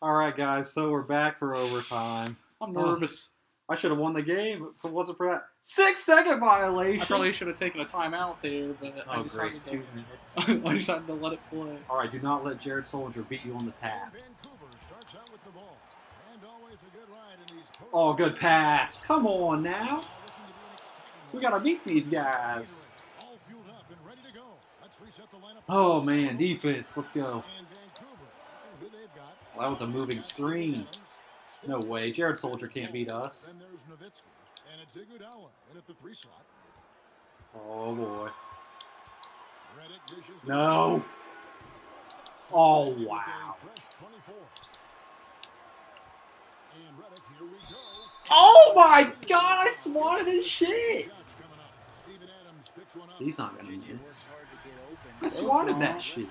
All right, guys. So we're back for overtime. I'm nervous. I should have won the game if it wasn't for that 6-second violation. I probably should have taken a timeout there, but I decided great. 2 to. minutes. I decided to let it play. All right, do not let Jared Soldier beat you on the tap. Oh, good pass. Come on now. We got to beat these guys. Oh, man, defense. Let's go. Well, that was a moving screen. No way. Jared Soldier can't beat us. Oh, boy. No. Oh, wow. Oh, my God. I swatted his shit. He's not going to miss. I swatted that shit.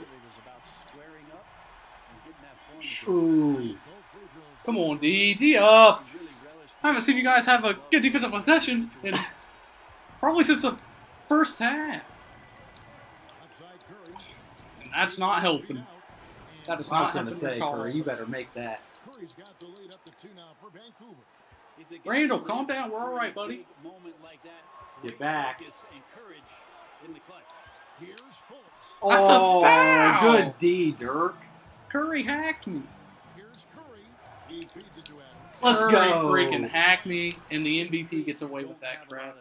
Ooh. Come on, D up. I haven't seen you guys have a good defensive possession in probably since the first half. And that's not helping. That is I was not going to helping say, your Curry, you cause. better make that. Randall, calm down. We're all right, buddy. Get back. That's a foul. Good D, Dirk. Curry hacked me. Let's Curry go. freaking hacked me, and the MVP gets away with that crap.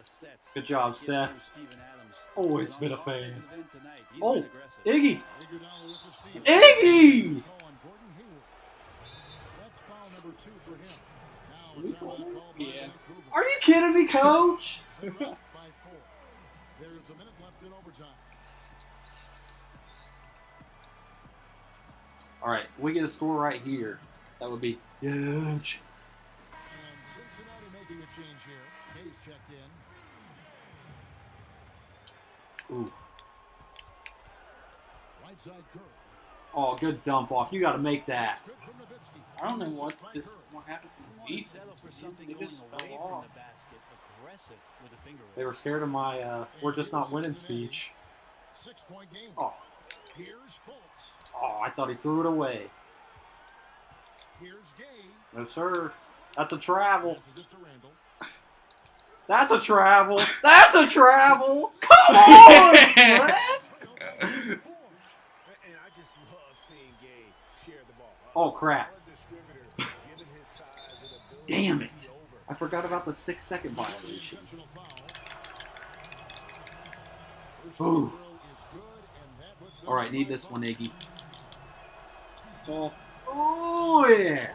Good job, Steph. Always been a fan. Oh, Iggy. Iggy! Yeah. Are you kidding me, coach? All right, we get a score right here. That would be huge. Ooh. Oh, good dump off. You got to make that. I don't know what happened to the defense. They just fell off. They were scared of my "we're just not winning" speech. Oh. Oh, I thought he threw it away. No, sir. That's a travel. That's a travel. That's a travel. Come on, Brett. Oh, crap. Damn it. I forgot about the 6-second violation. Ooh. All right, need this one, Iggy. So, Oh, yeah.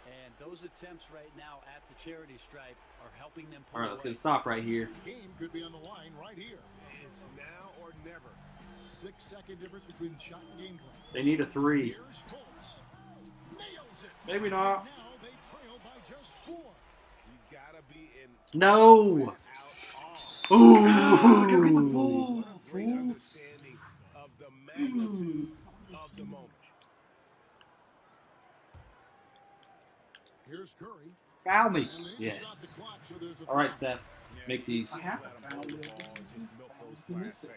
And those attempts right now at the charity stripe are helping them. All right, let's get a stop right here. Game could be on the line right here. It's now or never. 6-second difference between shot and game clock. They need a 3. Here's Fultz. Nails it. Maybe not. Now they trail by just 4. You gotta be in No. go get the Ooh. ball. great understanding of the magnitude of the moment. Here's Curry. Foul me. And they Yes. stop the clock, so there's a All right, Steph. Make these. I have a foul.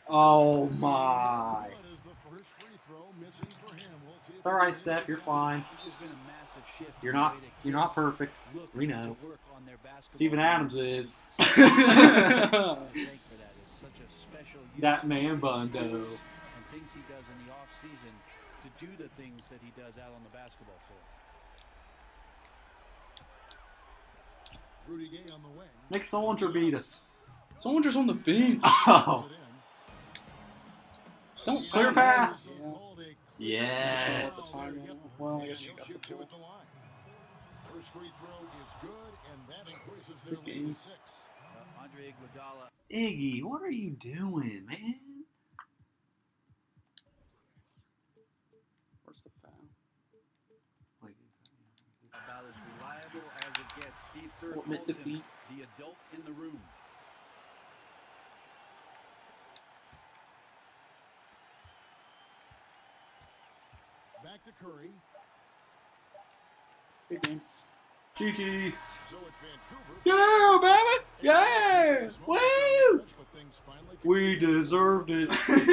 Oh, my. That is the first free throw missing for him. We'll see if It's all right, Steph. You're fine. There's been a massive shift. You're in the not. way that You're not kids perfect. look We to know. work on their basketball Steven game. Adams is. Thank for that. It's such a special use That of man those bundo. skills and things he does in the off season to do the things that he does out on the basketball floor. Rudy Gay on the wing. Nick Solinger beat us. Soldier's on the bench. Oh. Don't Clear foul pass. me. Yes. Well, I guess you got the Shoot two ball. at the line. First free throw is good, and that increases their Good lead game. to 6. Andre Iguodala. Iggy, what are you doing, man? Where's the foul? About as reliable as it gets. Steve Kerr Ultimate calls him defeat. the adult in the room. Back to Curry. Good game. GG. So it's Vancouver. Yeah, baby. Yeah. Woo. But things finally We deserved it. Didn't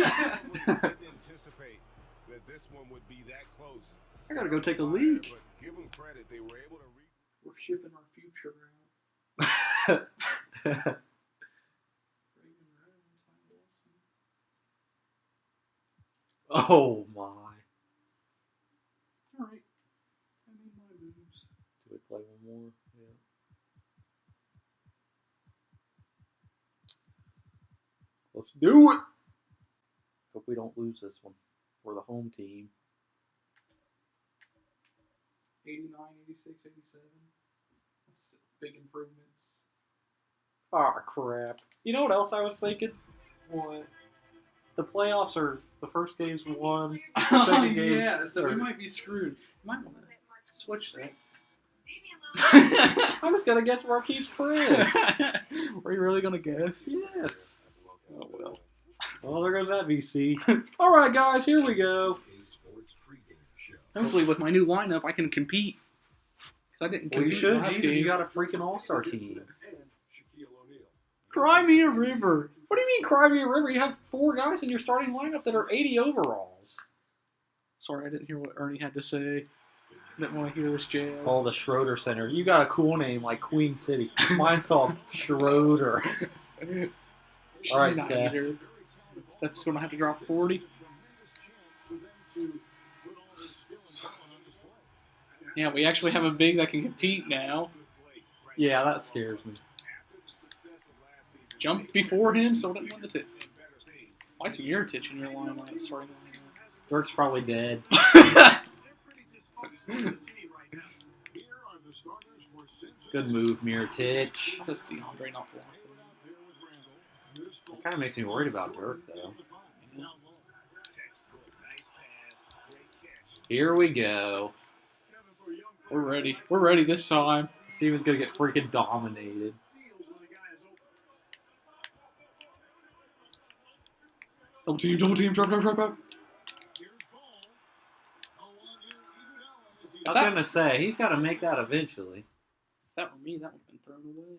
anticipate that this one would be that close. I gotta go take a leak. But give them credit, they were able to We're shipping our future out. Oh my. Alright. I made my moves. Do we play one more? Yeah. Let's do it. Hope we don't lose this one. We're the home team. 89, 86, 87. That's big improvements. Ah, crap. You know what else I was thinking? What? The playoffs are the first game's won. Oh, Second game's yeah, so we or- might be screwed. You might want to switch that. I'm just gonna guess Marquise Chris. Are you really going to guess? Yes. Oh, well. Well, there goes that VC. All right, guys, here we go. Hopefully with my new lineup, I can compete. Because I didn't Well, compete you should. last Jesus, game. you got a freaking all-star team. Cry me a river. What do you mean, cry me a river? You have 4 guys in your starting lineup that are 80 overalls. Sorry, I didn't hear what Ernie had to say. Didn't want to hear this jazz. Oh, the Schroeder Center. You got a cool name like Queen City. Mine's called Schroeder. All right, Not Steph. either. Steph's going to have to drop 40. Yeah, we actually have a big that can compete now. Yeah, that scares me. Jumped before him, so didn't win the tip. Why is Miritich in your lineup? Sorry. Dirk's probably dead. Good move, Miritich. How does DeAndre not block? It kind of makes me worried about Dirk, though. Here we go. We're ready. We're ready this time. Steven's gonna get freaking dominated. Double team, drop. I was gonna say, he's got to make that eventually. If that were me, that would have been thrown away.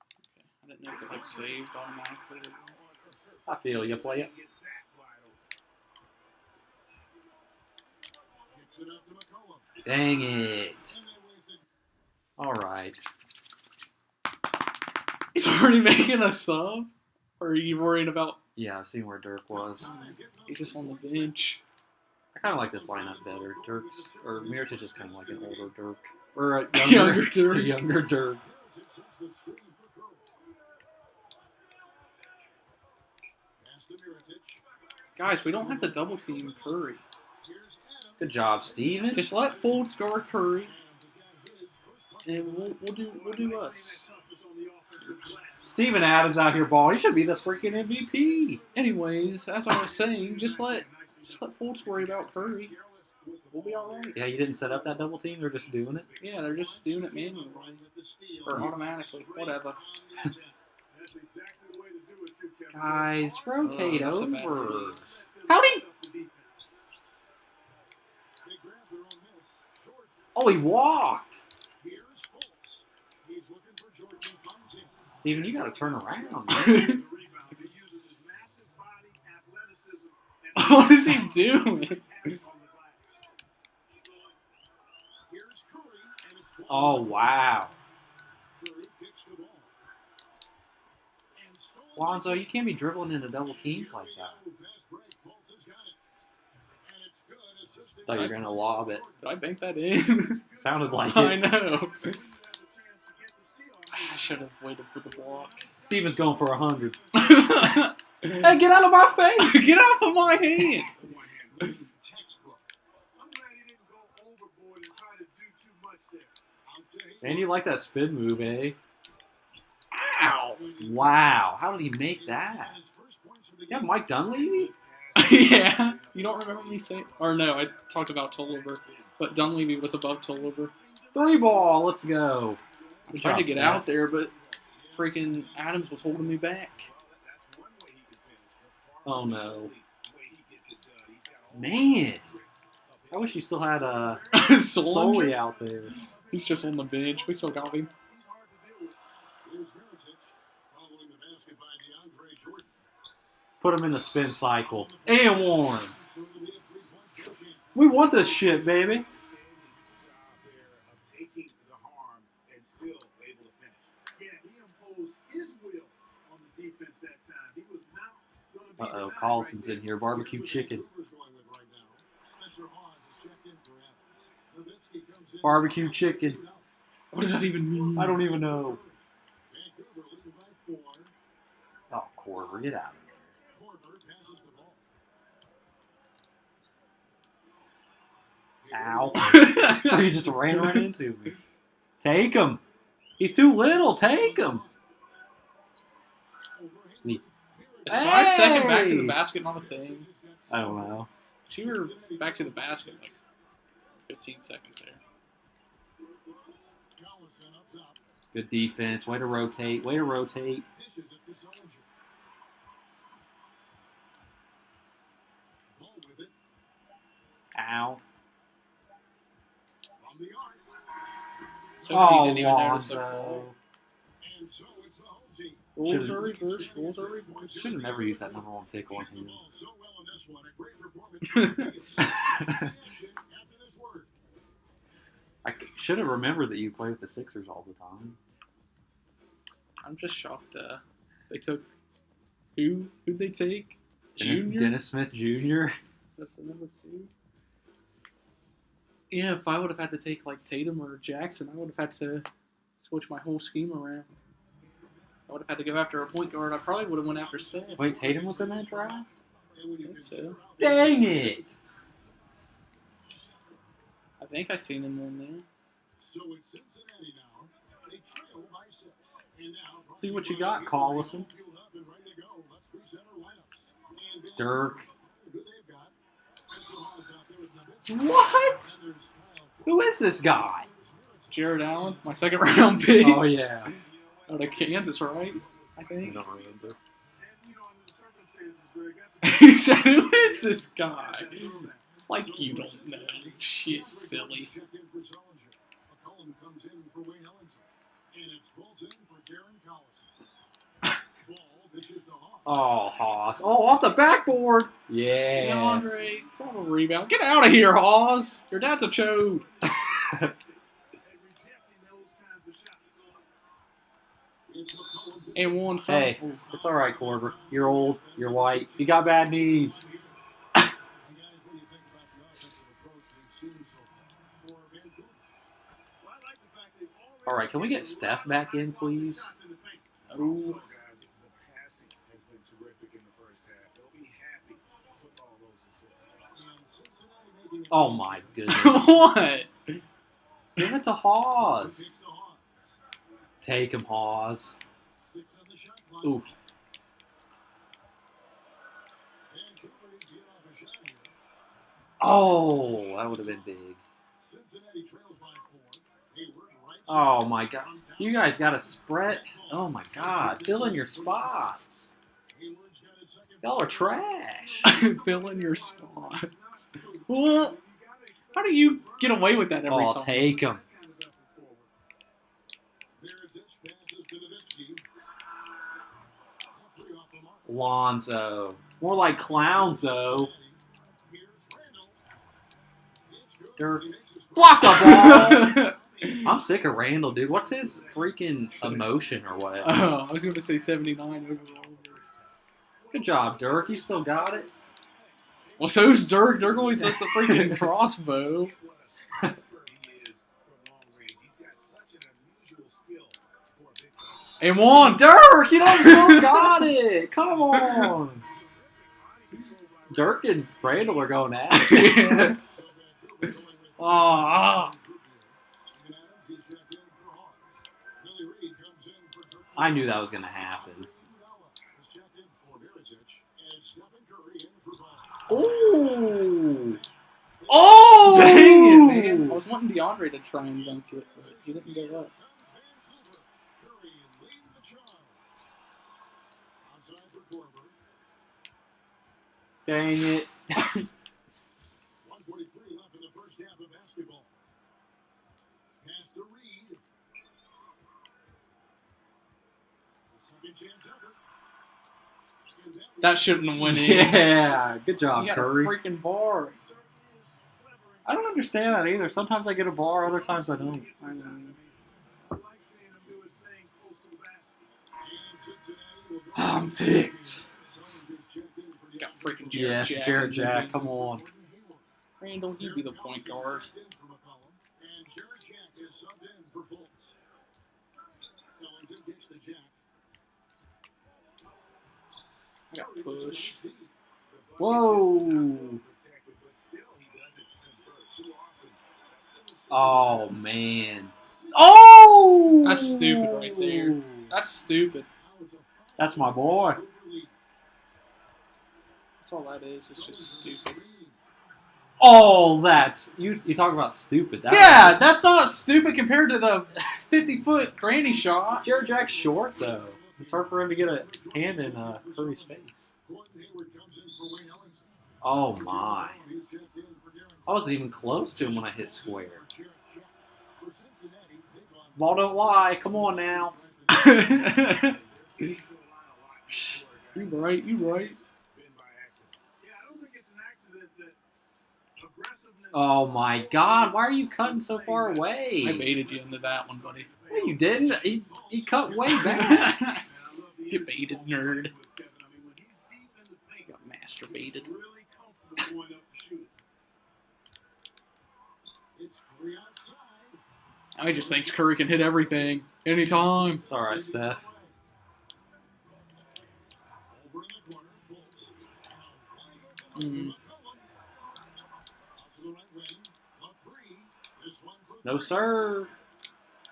Okay, I didn't know if it like saved automatically. I feel you, play it. Dang it. Alright. He's already making a sub? Or are you worried about... Yeah, I've seen where Dirk was. He's just on the bench. I kind of like this lineup better. Dirk's, or Miritich is kind of like an older Dirk. Or a Younger Dirk. A younger Dirk. Guys, we don't have to double team Curry. Good job, Steven. Just let Fultz guard Curry. And we'll do us. Steven Adams out here balling. He should be the freaking MVP. Anyways, as I was saying, just let Fultz worry about Curry. We'll be alright. Yeah, you didn't set up that double team. They're just doing it. Yeah, they're just doing it manually. Or automatically. Whatever. Guys, rotate that's a bad over. miss. Howdy. Oh, he walked. Steven, you gotta turn around, man. What is he doing? Oh, wow. Lonzo, you can't be dribbling into double teams like that. Thought you were gonna lob it. Did I bank that in? Sounded like I it. know. I should have waited for the block. Steven's going for 100. Hey, get out of my face! Get off of my hand! Man, you like that spin move, eh? Ow! Wow, how did he make that? Yeah, Mike Dunleavy? Yeah. You don't remember me saying... Or no, I talked about Tolliver. But Dunleavy was above Tolliver. 3 ball, let's go. I tried to get out there, but freaking Adams was holding me back. Oh no. Man. I wish you still had Solly out there. He's just on the bench. We still got him. Put him in the spin cycle. And one. We want this shit, baby. Job there of taking the harm and still able to finish. Yeah, he imposed his will on the defense that time. He was not going to be Uh-oh, denied Collison's right in here. Barbecue chicken. Barbecue chicken. What does that even mean? I don't even know. Oh, Corver, get out of here. Ow. He just ran right into me. Take him. He's too little. Take him. Is 5 second back to Hey! the basket not a thing? I don't know. She were back to the basket like 15 seconds there. Good defense. Way to rotate. Way to rotate. Ow. So Oh, he didn't even notice the Lonzo. ball. Rules are reversed. Rules are reversed. Should have never used that number 1 pick on him. I should have remembered that you play with the Sixers all the time. I'm just shocked. They took who'd they take? Junior. Dennis Smith Jr. That's the number 2. Yeah, if I would have had to take like Tatum or Jackson, I would have had to switch my whole scheme around. I would have had to go after a point guard. I probably would have went after Steph. Wait, Tatum was in that draft? I think so. Dang it! I think I seen him on there. See what you got, Collison. Dirk. What? Who is this guy? Jared Allen, my second round pick. Oh, yeah. Out of Kansas, right? I I think. don't remember. He said, "Who is this guy?" Like you don't know. Shit, silly. Oh, Haas. Oh, off the backboard. Yeah. DeAndre, grab a rebound. Get out of here, Hawes. Your dad's a chode. And one side. Hey, it's all right, Corver. You're old. You're white. You got bad knees. All right, can we get Steph back in, please? Ooh. Oh, my goodness. What? Give it to Hawes. Take him, Hawes. Oof. Oh, that would have been big. Oh, my God. You guys got to spread. Oh, my God. Fill in your spots. Y'all are trash. Fill in your spots. Well, how do you get away with that every Oh, time? take him. Lonzo. More like Clownzo. Dirk. Block the ball. I'm sick of Randall, dude. What's his freaking emotion or whatever? Oh, I was going to say 79 overall. Good job, Dirk. You still got it. Well, so's Dirk. Dirk always does the freaking crossbow. And one. Dirk, you don't still got it. Come on. Dirk and Randall are going at it. Ah. I knew that was going to happen. Oh! Oh! Dang it, man. I was wanting DeAndre to try and dunk it, but he didn't go up. Dang it. 1:43 left in the first half of basketball. Pass to Reed. Second chance ever. That shouldn't have went in. Yeah, good job, You got Curry. a freaking bar. I don't understand that either. Sometimes I get a bar, other times I don't. I'm ticked. Got freaking Jared Yes, Jack. Jared Jack, come on. Randall, you be the point guard. I got push. Whoa! Oh, man. Oh! That's stupid right there. That's stupid. That's my boy. That's all that is. It's just stupid. Oh, that's... You talk about stupid. Yeah, that's not stupid compared to the 50-foot granny shot. Jared Jack's short, though. It's hard for him to get a hand in Curry's face. Oh, my. I wasn't even close to him when I hit square. Ball don't lie. Come on now. You right, you right. Oh, my God. Why are you cutting so far away? I baited you into that one, buddy. No, you didn't. He cut way back. You baited, nerd. Got masturbated. I just think Curry can hit everything, anytime. It's all right, Steph. No, sir.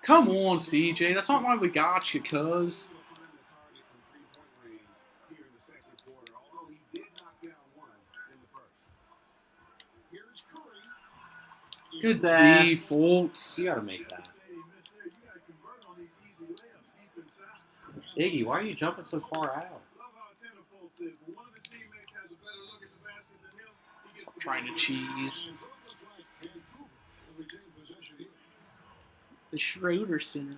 Come on, CJ. That's not why we got you, cuz. Good D, Fultz. You gotta make that. Iggy, why are you jumping so far out? Stop trying to cheese. The Schroeder Center.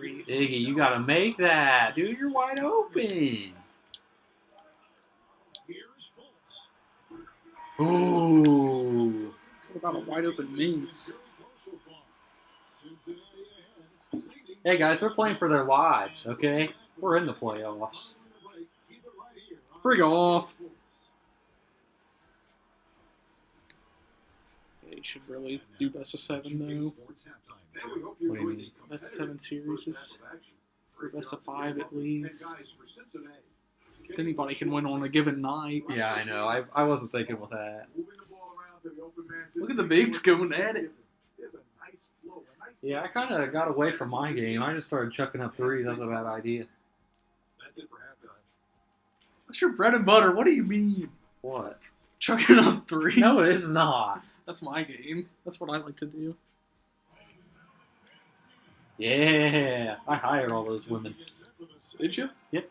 Iggy, you gotta make that. Dude, you're wide open. Ooh. What about a wide open Moose? Hey, guys, they're playing for their lives, okay? We're in the playoffs. Frig off. Yeah, you should really do best of 7, though. What do you mean? Best of 7 series. Or best of 5 at least. Because anybody can win on a given night. Yeah, I know. I wasn't thinking with that. Look at the bigs going at it. Yeah, I kind of got away from my game. I just started chucking up threes. That was a bad idea. That's your bread and butter. What do you mean? What? Chucking up 3? No, it is not. That's my game. That's what I like to do. Yeah, I hired all those women. Did you? Yep.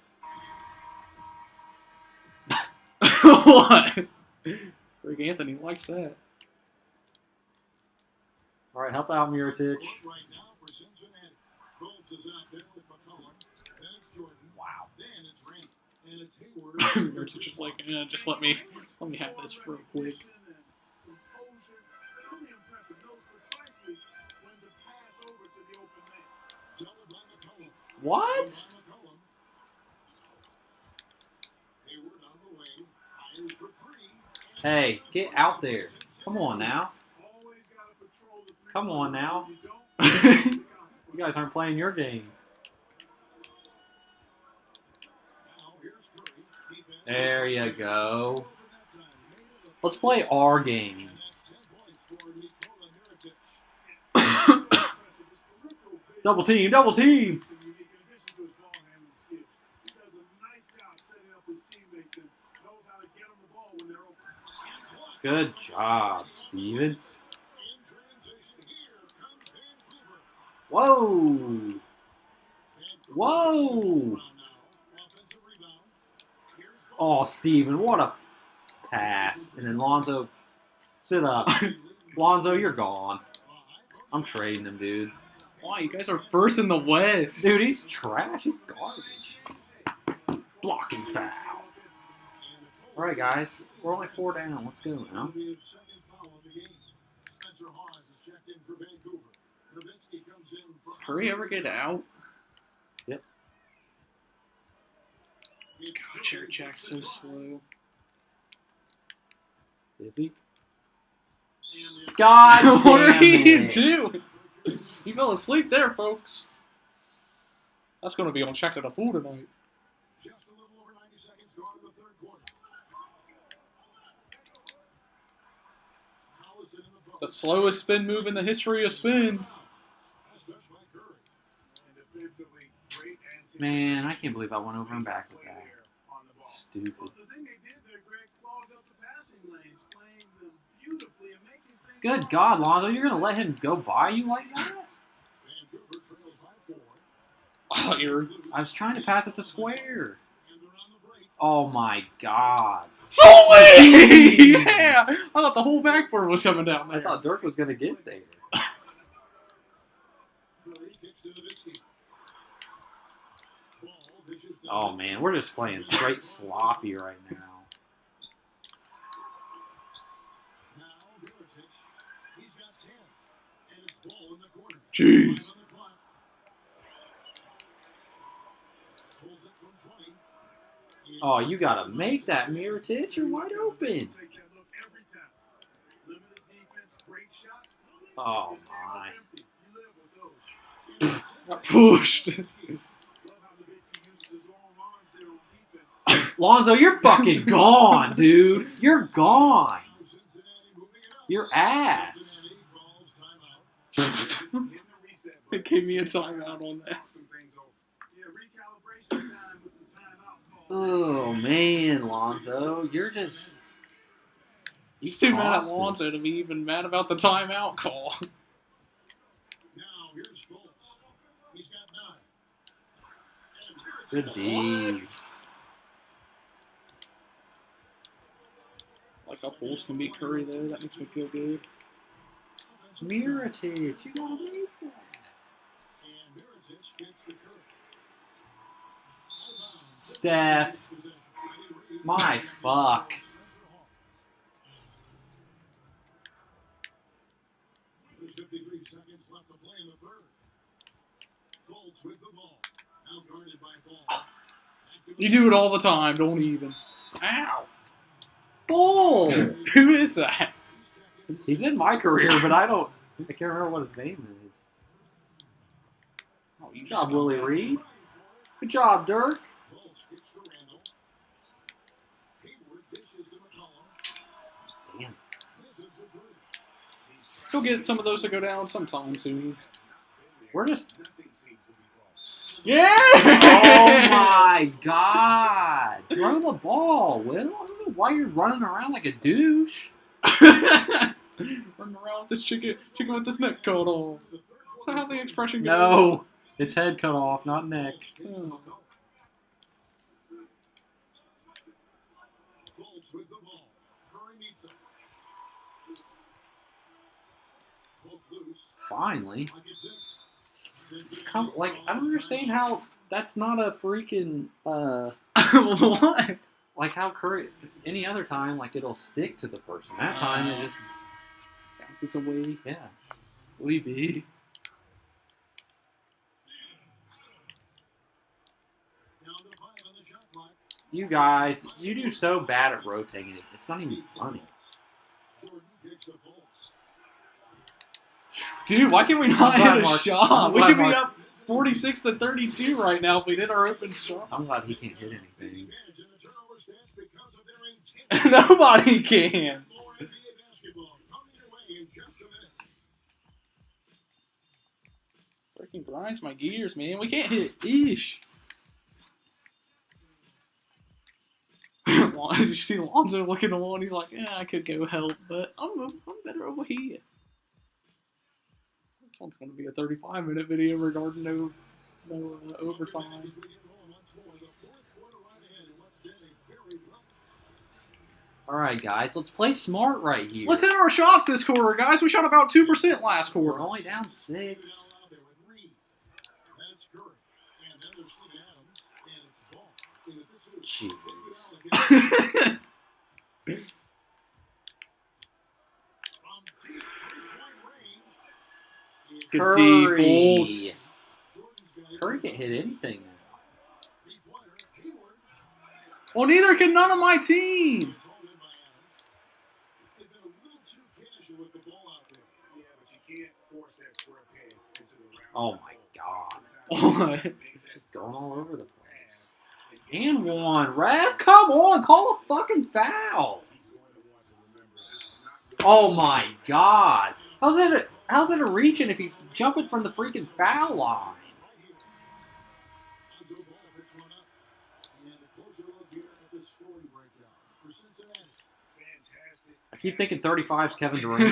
What? Rick Anthony likes that. All right, help out, Mirotic. Wow. Mirotic is like, just let me have this real quick. What? Hey, get out there. Come on now. Come on now. You guys aren't playing your game. There you go. Let's play our game. Double team, double team. Good job, Steven. Whoa! Whoa! Oh, Steven, what a pass. And then Lonzo, sit up. Lonzo, you're gone. I'm trading him, dude. Why? You guys are first in the West. Dude, he's trash. He's garbage. Blocking foul. All right, guys. We're only 4 down. Let's go now. His second foul of the game. Spencer Hawes is checked in for Vancouver. Nowitzki comes in for Does Curry ever get out? Yep. God, Jared Jack's so slow. Is he? God What are damn you it. doing? You fell asleep there, folks. That's going to be on Check of the Fool tonight. just a little over 90 seconds gone in the third quarter. Collison in the The post. slowest spin move in the history of spins. Last touch by Curry. And defensively, great anticipation. Man, I can't believe I went over and back with that. On the ball. Stupid. Well, the thing they did there, Greg, clogged up the passing lanes, playing them beautifully and making things. Good God, Lonzo, you're going to let him go by you like that? Vancouver trails by 4. Oh, you're I was trying to pass it to Square. And they're on the break. Oh my God. Sully! Yeah! I thought the whole backboard was coming down I there. thought Dirk was going to get there. Curry kicks to Nowitzki. Ball dishes to Oh Nowitzki. man, we're just playing straight sloppy right now. Now Mirotic. He's got 10. And it's ball in the corner. Jeez. 5 on the clock. Pulls it from 20. Oh, you got to make that, Mirotic. You're wide open. Take that look every time. Limited defense, great shot. Oh Just leave my. it empty. You live with those. Got pushed. Love how Nowitzki uses his long arms there on defense. Lonzo, you're fucking gone, dude. You're gone. Cincinnati moving it up. Your ass. Cincinnati calls timeout. In the reset It gave me a timeout on that. some things over. Yeah, recalibration time with the timeout call. Oh man, Lonzo, you're just. He's too mad at cost Lonzo us. to be even mad about the timeout call. Now here's Fultz. He's got 9. And Good D's. Like how Fools can beat Curry though, that makes me feel good. Mirotic, you gotta make that. And Mirotic gets the Curry. Steph, my fuck. There's 53 seconds left to play in the third. Fultz with the ball. Now guarded by Ball. You do it all the time, don't even. Ow! Bull. Who is that? He's in my career, but I can't remember what his name is. Oh, you Good job, scumbag. Willie Reed. Good job, Dirk. Fultz kicks to Randall. Hayward dishes to McCollum. Damn. Misses the three. He'll get some of those to go down sometime soon. We're just. Nothing seems to be falling. Yeah! Oh my God! Throw the ball, Will. I don't know why you're running around like a douche. Running around with this chicken with this neck cut off. So how the expression goes? No, it's head cut off, not neck. Oh. Fultz with the ball. Curry meets him. Poke loose. Finally, Pocket six. come like I don't understand how that's not a freaking What? like how Curry any other time like it'll stick to the person. That time it just Bounces away. yeah. Levy. Down to 5 on the shot clock. You guys, you do so bad at rotating it. It's not even funny. Jordan kicks to Fultz. Dude, why can't we not I'm glad hit a Mark- shot? I'm We glad should be Mark- up 46-32 right now if we did our open shot. I'm glad he can't hit anything. Advantage in the turnover stats because of their intense Nobody can. more NBA basketball. Coming your way in just a minute. Freaking grinds my gears, man. We can't hit ish. You see Lonzo looking along. He's like, yeah, I could go help, but I'm better over here. This one's going to be a 35-minute video regarding no overtime. As we get rolling once more, the fourth quarter right ahead in what's been a very rough. All right, guys, let's play smart right here. Let's hit our shots this quarter, guys. We shot about 2% last We're quarter. only down 6. Now out there with Reed. That's Curry. And then there's Steve Adams. And it's ball. In the pursuit. Jeez. Again. From deep three-point range. Good Curry. defense. Jordan's got it. Curry can't hit anything now. Three-pointer. Hayward. Well, neither can none of my team. It's all in by Adams. They've been a little too casual with the ball out there. Yeah, but you can't force that square peg into the round. Oh my god. What? Just going all over the place. And one. Ref, come on. Call a fucking foul. Oh my god. How's it a reaching if he's jumping from the freaking foul line? Lonzo Ball picks one up. And a closer look here at the scoring breakdown for Cincinnati. Fantastic. I keep thinking 35's Kevin Durant.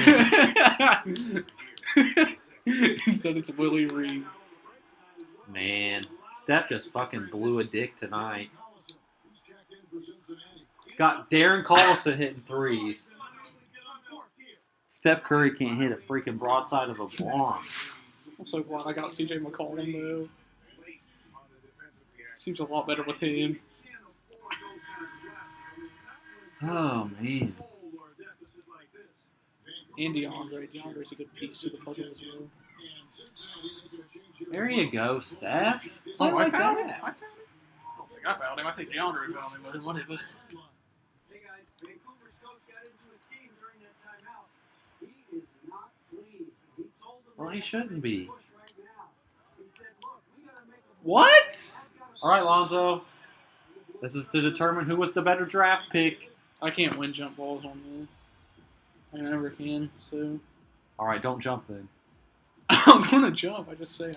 Instead, it's Willie Reed. Man, Steph just fucking blew a dick tonight. Collison, he's checked in for Cincinnati. Got Darren Collison hitting threes. Steph Curry can't hit a freaking broadside of a bomb. I'm so glad I got CJ McCollum, though. Seems a lot better with him. Oh, man. And DeAndre. DeAndre's a good piece to the puzzle as well. There you go, Steph. Play Oh, like I found him. that. I found him. I don't think I found him. I think DeAndre found him, but whatever. Hey guys, Vancouver's coach got into his team during that timeout. He is not pleased. He told them Well, they he have to shouldn't be. push right now. He said, look, we gotta make a What? All right, Lonzo. This is to determine who was the better draft pick. I can't win jump balls on this. I never can, so. All right, don't jump then. I'm gonna jump. I just say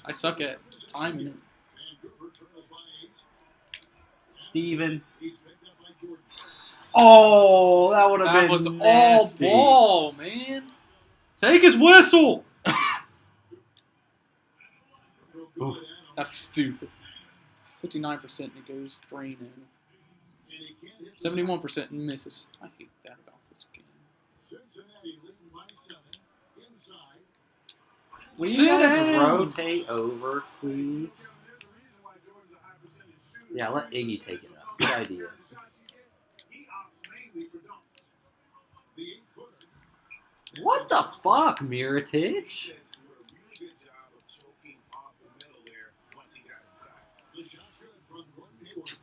I suck at timing it. Steven. Oh, that would have That been was nasty. all ball, man. Take his whistle. Oof. That's stupid. 59% and it goes three now. 71% and misses. I hate that about this game. Cincinnati leading by 7 inside. Will you Sit guys down. rotate over, please? Yeah, let Iggy take it up. Good idea. He opts mainly for dunks. The 8-footer. What the fuck, Miritich? Did a really good job of choking off the middle there once he got inside. The shot's good from Gordon Hayward.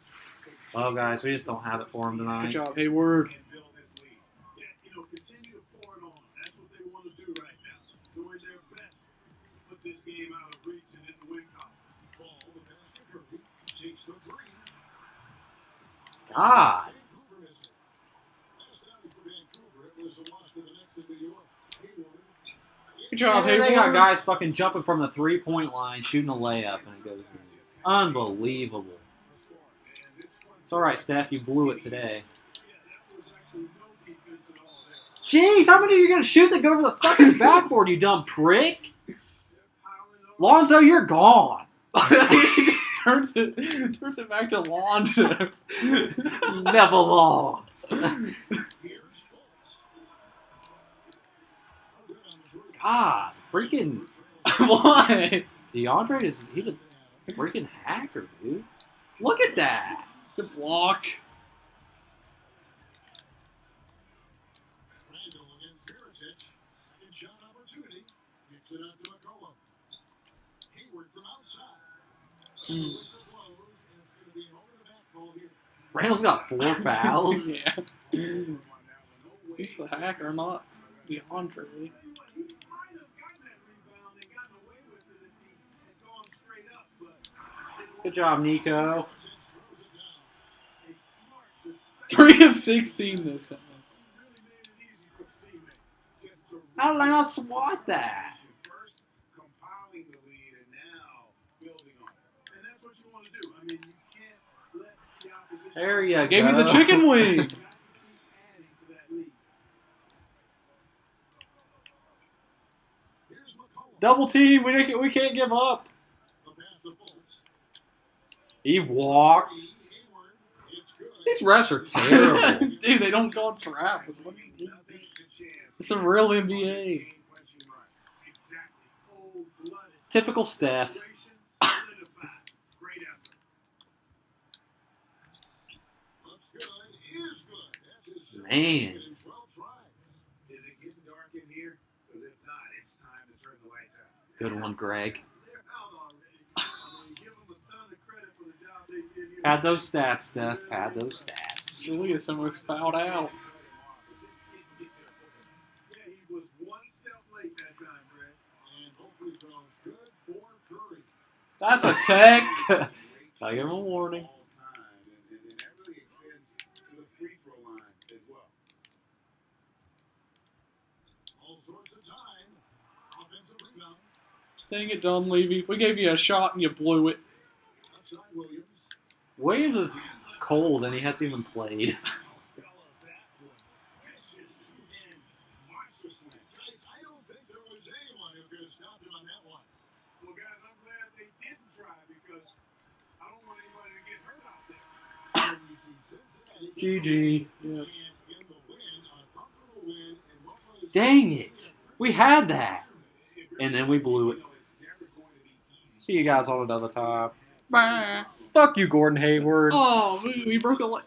Well, guys, we just don't have it for him Good tonight. job, Hayward. And build his lead. Yeah, continue to pour it on. That's what they want to do right now. Doing their best to put this game out of reach and in the win column. Ball, the pass to Curry. Takes the three. God. Vancouver missing. Last outing for Vancouver, it was a loss to the Knicks in New York. Hayward. Good job, Yeah, they got Hayward. guys fucking jumping from the three-point line, shooting a layup, and it goes in. Unbelievable. It's all right, Steph. You blew it today. Jeez, how many are you going to shoot that go over the fucking backboard, you dumb prick? Lonzo, you're gone. He turns it back to Lonzo. Never lost. Here's Fultz. God, freaking Why? DeAndre he's a freaking hacker, dude. Look at that. Good block. Randall against Miritich. Second shot opportunity. Kicks it out to McCollum. Hayward from outside. Mm. Whistle blows, and it's going to be an over-the-back call here. Randall's got 4 fouls. Yeah. He's the hacker, not DeAndre. He might have gotten that rebound and gotten away with it if he had gone straight up, but Good job, Nico. a smart decision 3 of 16 this time. really made it easy for the teammate. Just to How did I not swat that? first compiling the lead and now building on it. And that's what you want to do. I mean, you can't let the opposition There you Gave go. me the chicken wing. You got to keep adding to that lead. Here's McCollum. Double team. We can't give up. The pass to Fultz. He walked. Hayward. It's good. These refs are terrible. Dude, they don't call trap. Nothing to chance. It's a real NBA. Game-clinching run. Exactly. Cold-blooded. Typical Steph. Solidified. Great effort. Looks good. Is good. Man. In 12 tries. Is it getting dark in here? Because if not, it's time to turn the lights out. Good one, Greg. They're out already. I mean, give them a ton of credit for the job they did here. Pad those stats, Steph. Pad those stats. Julius almost fouled out. Yeah, he was one step late that time, Brett. And hopefully throws good for Curry. That's a tech. I give him a warning. All time, and that really extends to the free throw line as well. All sorts of time. Offensive rebound. Dang it, John Levy. We gave you a shot and you blew it. Left side Williams. Williams is cold and he hasn't even played. Fellas, that was vicious and monstrous win. Guys, I don't think there was anyone who could have stopped him on that one. Well, guys, I'm glad they didn't try because I don't want anybody to get hurt out there. And we see Cincinnati GG. Yeah. and in the win, a comfortable win, and what was Dang it. We had that. And then we blew it. It's never going to be easy. See you guys on another time. Bye. Fuck you, Gordon Hayward. Oh, we broke a leg.